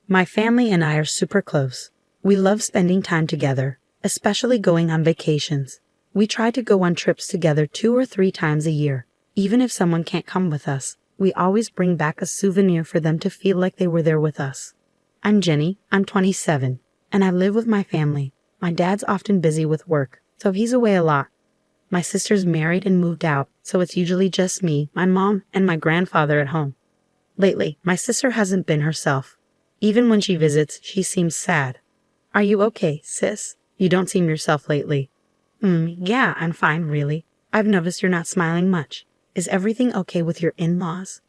My family and I are super close. We love spending time together, especially going on vacations. We try to go on trips together 2 or 3 times a year. Even if someone can't come with us, we always bring back a souvenir for them to feel like they were there with us. I'm Jenny, I'm 27, and I live with my family. My dad's often busy with work, so he's away a lot. My sister's married and moved out, so it's usually just me, my mom, and my grandfather at home. Lately, my sister hasn't been herself. Even when she visits, she seems sad. Are you okay, sis? You don't seem yourself lately. Yeah, I'm fine, really. I've noticed you're not smiling much. Is everything okay with your in-laws?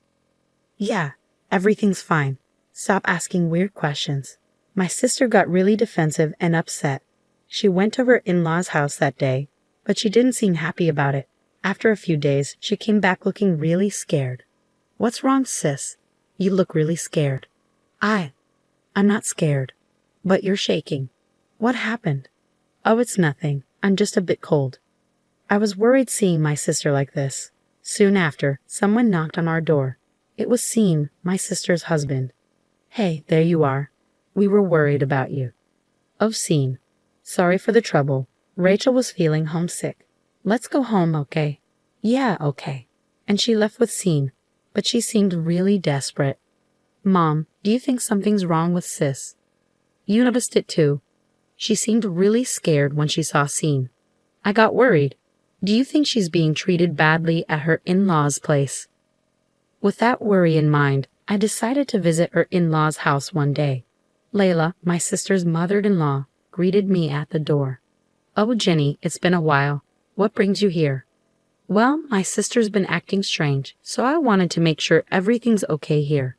Yeah, everything's fine. Stop asking weird questions. My sister got really defensive and upset. She went to her in-laws' house that day, but she didn't seem happy about it. After a few days, she came back looking really scared. What's wrong, sis? You look really scared. I'm not scared, but you're shaking. What happened? Oh, it's nothing. I'm just a bit cold. I was worried seeing my sister like this. Soon after, someone knocked on our door. It was Sean, my sister's husband. Hey, there you are. We were worried about you. Oh, Sean. Sorry for the trouble. Rachel was feeling homesick. Let's go home, okay? Yeah, okay. And she left with Sean, but she seemed really desperate. Mom, do you think something's wrong with sis? You noticed it too. She seemed really scared when she saw Sean. I got worried. Do you think she's being treated badly at her in-laws' place? With that worry in mind, I decided to visit her in-laws' house one day. Layla, my sister's mother-in-law, greeted me at the door. Oh, Jenny, it's been a while. What brings you here? Well, my sister's been acting strange, so I wanted to make sure everything's okay here.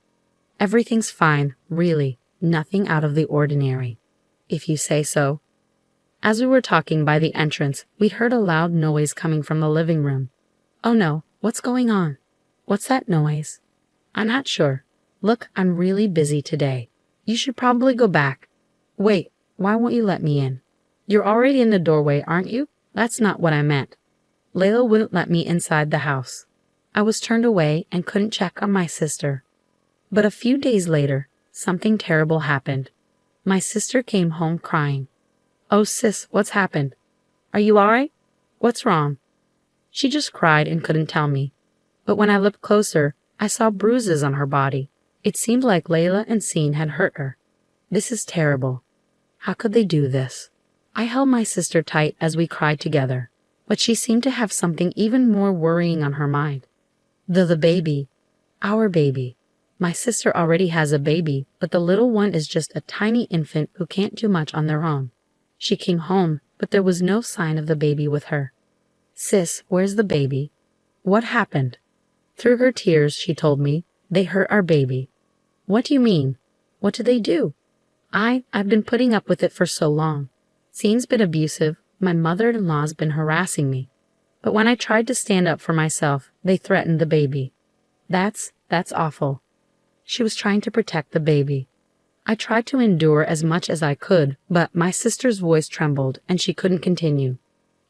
Everything's fine, really. Nothing out of the ordinary. If you say so. As we were talking by the entrance, we heard a loud noise coming from the living room. Oh no, what's going on? What's that noise? I'm not sure. Look, I'm really busy today. You should probably go back. Wait, why won't you let me in? You're already in the doorway, aren't you? That's not what I meant. Layla wouldn't let me inside the house. I was turned away and couldn't check on my sister. But a few days later, something terrible happened. My sister came home crying. Oh, sis, what's happened? Are you all right? What's wrong? She just cried and couldn't tell me. But when I looked closer, I saw bruises on her body. It seemed like Layla and Sean had hurt her. This is terrible. How could they do this? I held my sister tight as we cried together, but she seemed to have something even more worrying on her mind. The baby. Our baby. My sister already has a baby, but the little one is just a tiny infant who can't do much on their own. She came home, but there was no sign of the baby with her. Sis, where's the baby? What happened? Through her tears, she told me, they hurt our baby. What do you mean? What did they do? I've been putting up with it for so long. Sean's been abusive, my mother-in-law's been harassing me. But when I tried to stand up for myself, they threatened the baby. That's awful. She was trying to protect the baby. I tried to endure as much as I could, but my sister's voice trembled and she couldn't continue.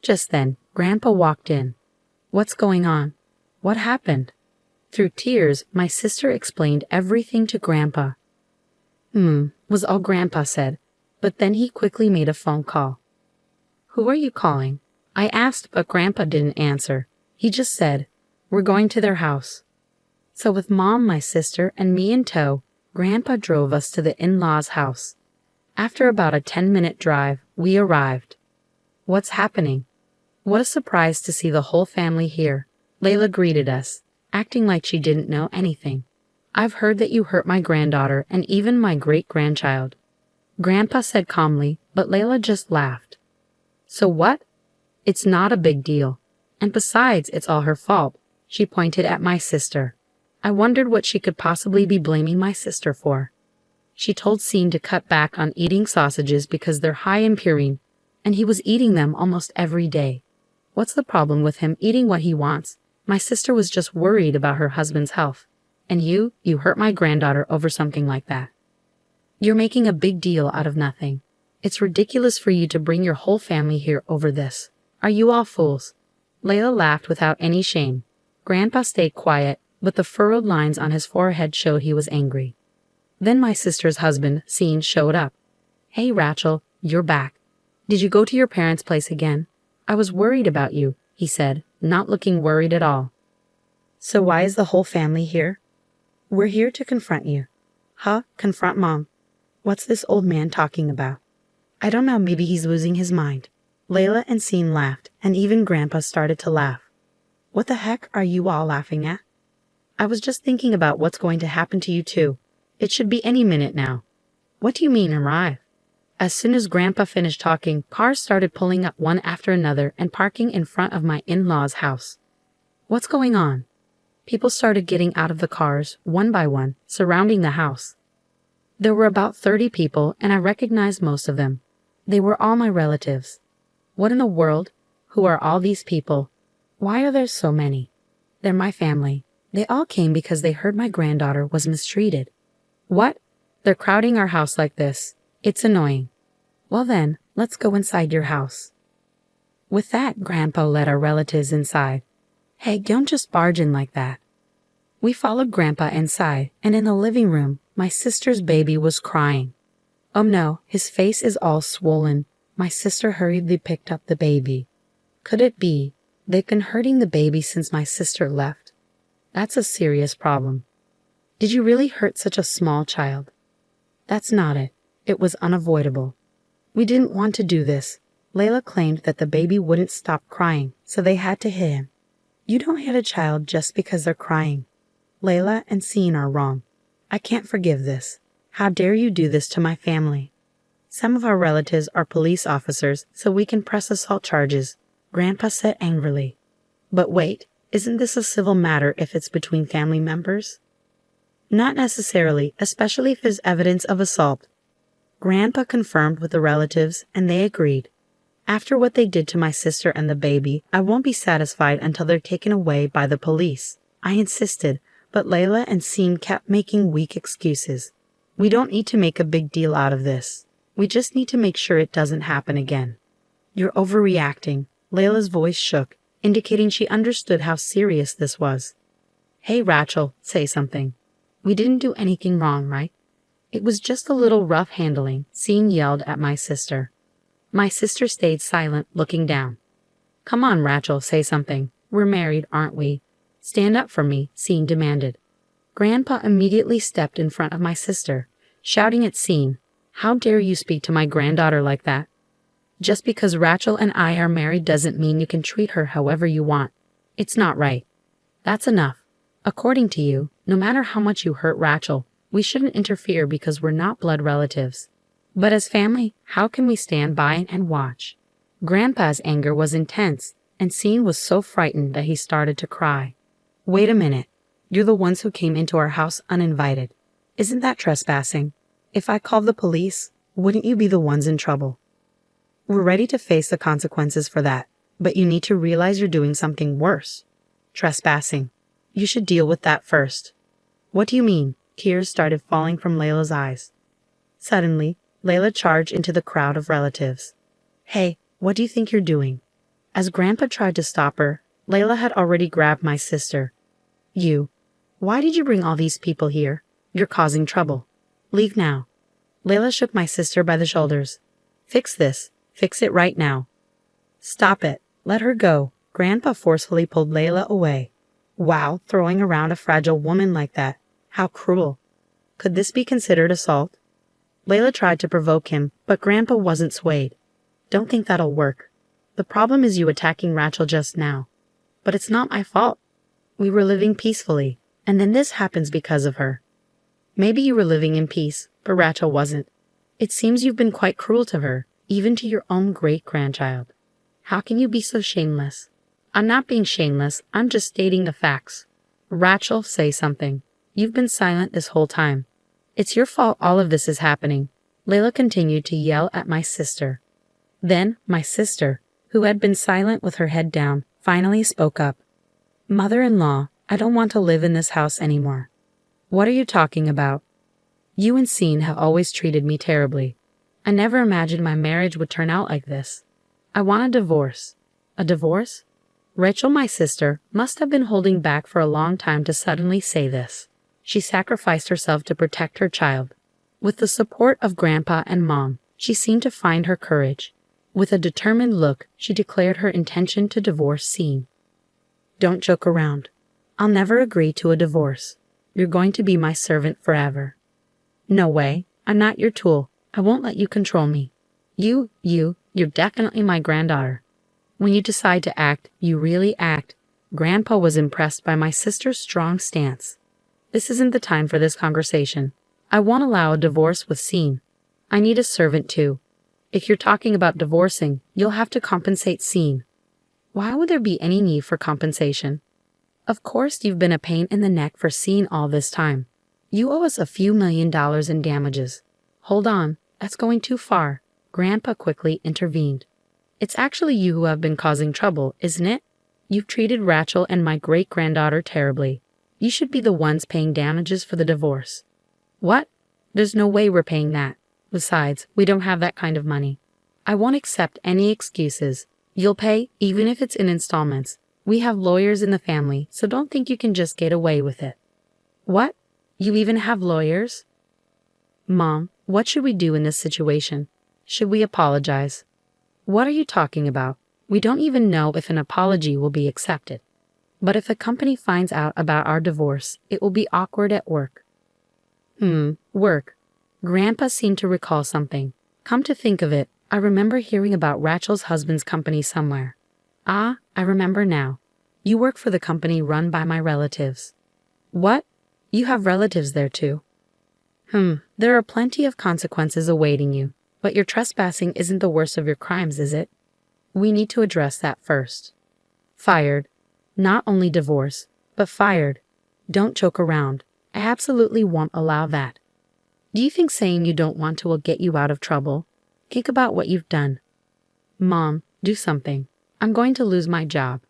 Just then, Grandpa walked in. What's going on? What happened? Through tears, my sister explained everything to Grandpa. Was all Grandpa said, but then he quickly made a phone call. Who are you calling? I asked, but Grandpa didn't answer. He just said, we're going to their house. So with Mom, my sister, and me in tow, Grandpa drove us to the in-laws' house. After about a 10-minute drive, we arrived. What's happening? What a surprise to see the whole family here. Layla greeted us, acting like she didn't know anything. I've heard that you hurt my granddaughter and even my great-grandchild. Grandpa said calmly, but Layla just laughed. So what? It's not a big deal. And besides, it's all her fault. She pointed at my sister. I wondered what she could possibly be blaming my sister for. She told Sean to cut back on eating sausages because they're high in purine, and he was eating them almost every day. What's the problem with him eating what he wants? My sister was just worried about her husband's health. And you hurt my granddaughter over something like that. You're making a big deal out of nothing. It's ridiculous for you to bring your whole family here over this. Are you all fools? Layla laughed without any shame. Grandpa stayed quiet, but the furrowed lines on his forehead showed he was angry. Then my sister's husband, Scene, showed up. "Hey Rachel, you're back. Did you go to your parents' place again? I was worried about you," he said, not looking worried at all. "So why is the whole family here?" "We're here to confront you." "Huh? Confront Mom? What's this old man talking about?" "I don't know, maybe he's losing his mind." Layla and Scene laughed, and even Grandpa started to laugh. "What the heck are you all laughing at?" "I was just thinking about what's going to happen to you too. It should be any minute now." "What do you mean arrive?" As soon as Grandpa finished talking, cars started pulling up one after another and parking in front of my in-laws' house. "What's going on?" People started getting out of the cars, one by one, surrounding the house. There were about 30 people, and I recognized most of them. They were all my relatives. What in the world? Who are all these people? Why are there so many? They're my family. They all came because they heard my granddaughter was mistreated. What? They're crowding our house like this. It's annoying. Well then, let's go inside your house. With that, Grandpa led our relatives inside. Hey, don't just barge in like that. We followed Grandpa inside, and in the living room, my sister's baby was crying. Oh no, his face is all swollen. My sister hurriedly picked up the baby. Could it be they've been hurting the baby since my sister left? That's a serious problem. Did you really hurt such a small child? That's not it. It was unavoidable. We didn't want to do this. Layla claimed that the baby wouldn't stop crying, so they had to hit him. You don't hit a child just because they're crying. Layla and Scene are wrong. I can't forgive this. How dare you do this to my family? Some of our relatives are police officers, so we can press assault charges, Grandpa said angrily. But wait, isn't this a civil matter if it's between family members? Not necessarily, especially if there's evidence of assault. Grandpa confirmed with the relatives, and they agreed. After what they did to my sister and the baby, I won't be satisfied until they're taken away by the police. I insisted, but Layla and Scene kept making weak excuses. We don't need to make a big deal out of this. We just need to make sure it doesn't happen again. You're overreacting. Layla's voice shook, indicating she understood how serious this was. Hey Rachel, say something. We didn't do anything wrong, right? It was just a little rough handling, Scene yelled at my sister. My sister stayed silent, looking down. Come on, Rachel, say something. We're married, aren't we? Stand up for me, Scene demanded. Grandpa immediately stepped in front of my sister, shouting at Scene, How dare you speak to my granddaughter like that? Just because Rachel and I are married doesn't mean you can treat her however you want. It's not right. That's enough. According to you, no matter how much you hurt Rachel, we shouldn't interfere because we're not blood relatives. But as family, how can we stand by and watch? Grandpa's anger was intense, and Scene was so frightened that he started to cry. Wait a minute. You're the ones who came into our house uninvited. Isn't that trespassing? If I called the police, wouldn't you be the ones in trouble? We're ready to face the consequences for that, but you need to realize you're doing something worse. Trespassing. You should deal with that first. What do you mean? Tears started falling from Layla's eyes. Suddenly, Layla charged into the crowd of relatives. Hey, what do you think you're doing? As Grandpa tried to stop her, Layla had already grabbed my sister. Why did you bring all these people here? You're causing trouble. Leave now. Layla shook my sister by the shoulders. Fix this. Fix it right now. Stop it. Let her go. Grandpa forcefully pulled Layla away. Wow, throwing around a fragile woman like that. How cruel. Could this be considered assault? Layla tried to provoke him, but Grandpa wasn't swayed. Don't think that'll work. The problem is you attacking Rachel just now. But it's not my fault. We were living peacefully, and then this happens because of her. Maybe you were living in peace, but Rachel wasn't. It seems you've been quite cruel to her, even to your own great-grandchild. How can you be so shameless? I'm not being shameless, I'm just stating the facts. Rachel, say something. You've been silent this whole time. It's your fault all of this is happening. Layla continued to yell at my sister. Then, my sister, who had been silent with her head down, finally spoke up. Mother-in-law, I don't want to live in this house anymore. What are you talking about? You and Scene have always treated me terribly. I never imagined my marriage would turn out like this. I want a divorce. A divorce? Rachel, my sister, must have been holding back for a long time to suddenly say this. She sacrificed herself to protect her child. With the support of Grandpa and Mom, she seemed to find her courage. With a determined look, she declared her intention to divorce Scene. Don't joke around. I'll never agree to a divorce. You're going to be my servant forever. No way. I'm not your tool. I won't let you control me. You're definitely my granddaughter. When you decide to act, you really act. Grandpa was impressed by my sister's strong stance. This isn't the time for this conversation. I won't allow a divorce with Scene. I need a servant too. If you're talking about divorcing, you'll have to compensate Scene. Why would there be any need for compensation? Of course you've been a pain in the neck for Scene all this time. You owe us a few $1,000,000 in damages. Hold on, that's going too far. Grandpa quickly intervened. It's actually you who have been causing trouble, isn't it? You've treated Rachel and my great-granddaughter terribly. You should be the ones paying damages for the divorce. What? There's no way we're paying that. Besides, we don't have that kind of money. I won't accept any excuses. You'll pay, even if it's in installments. We have lawyers in the family, so don't think you can just get away with it. What? You even have lawyers? Mom, what should we do in this situation? Should we apologize? What are you talking about? We don't even know if an apology will be accepted. But if a company finds out about our divorce, it will be awkward at work. Work. Grandpa seemed to recall something. Come to think of it, I remember hearing about Rachel's husband's company somewhere. Ah, I remember now. You work for the company run by my relatives. What? You have relatives there too? There are plenty of consequences awaiting you, but your trespassing isn't the worst of your crimes, is it? We need to address that first. Fired. Not only divorce, but fired. Don't joke around. I absolutely won't allow that. Do you think saying you don't want to will get you out of trouble? Think about what you've done. Mom, do something. I'm going to lose my job.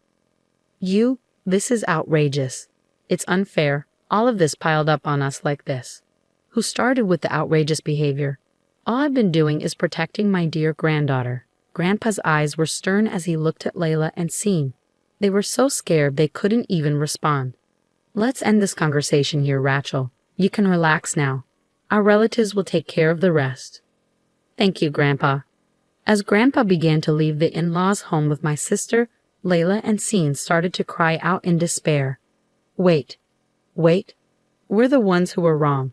This is outrageous. It's unfair, all of this piled up on us like this. Who started with the outrageous behavior? All I've been doing is protecting my dear granddaughter. Grandpa's eyes were stern as he looked at Layla and Scene. They were so scared they couldn't even respond. Let's end this conversation here, Rachel. You can relax now. Our relatives will take care of the rest. Thank you, Grandpa. As Grandpa began to leave the in-laws' home with my sister, Layla and Scene started to cry out in despair. Wait. We're the ones who were wrong.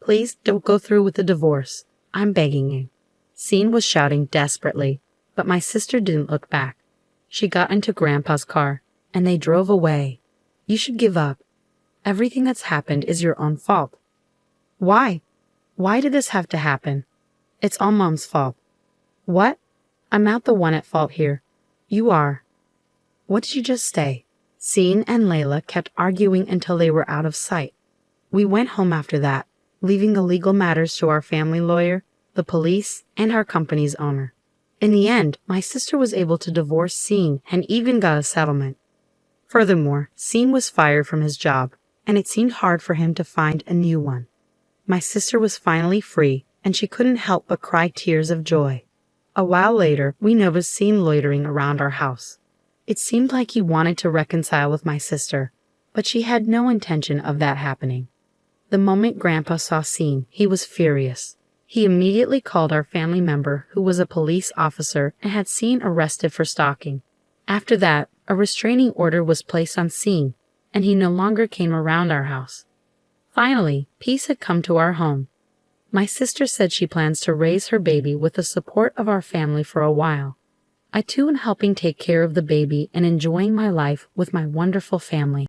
Please don't go through with the divorce. I'm begging you. Scene was shouting desperately, but my sister didn't look back. She got into Grandpa's car, and they drove away. You should give up. Everything that's happened is your own fault. Why? Why did this have to happen? It's all Mom's fault. What? I'm not the one at fault here. You are. What did you just say? Scene and Layla kept arguing until they were out of sight. We went home after that, leaving the legal matters to our family lawyer, the police, and our company's owner. In the end, my sister was able to divorce Scene and even got a settlement. Furthermore, Scene was fired from his job, and it seemed hard for him to find a new one. My sister was finally free, and she couldn't help but cry tears of joy. A while later, we noticed Scene loitering around our house. It seemed like he wanted to reconcile with my sister, but she had no intention of that happening. The moment Grandpa saw Scene, he was furious. He immediately called our family member, who was a police officer and had Scene arrested for stalking. After that, a restraining order was placed on Scene, and he no longer came around our house. Finally, peace had come to our home. My sister said she plans to raise her baby with the support of our family for a while. I too am helping take care of the baby and enjoying my life with my wonderful family.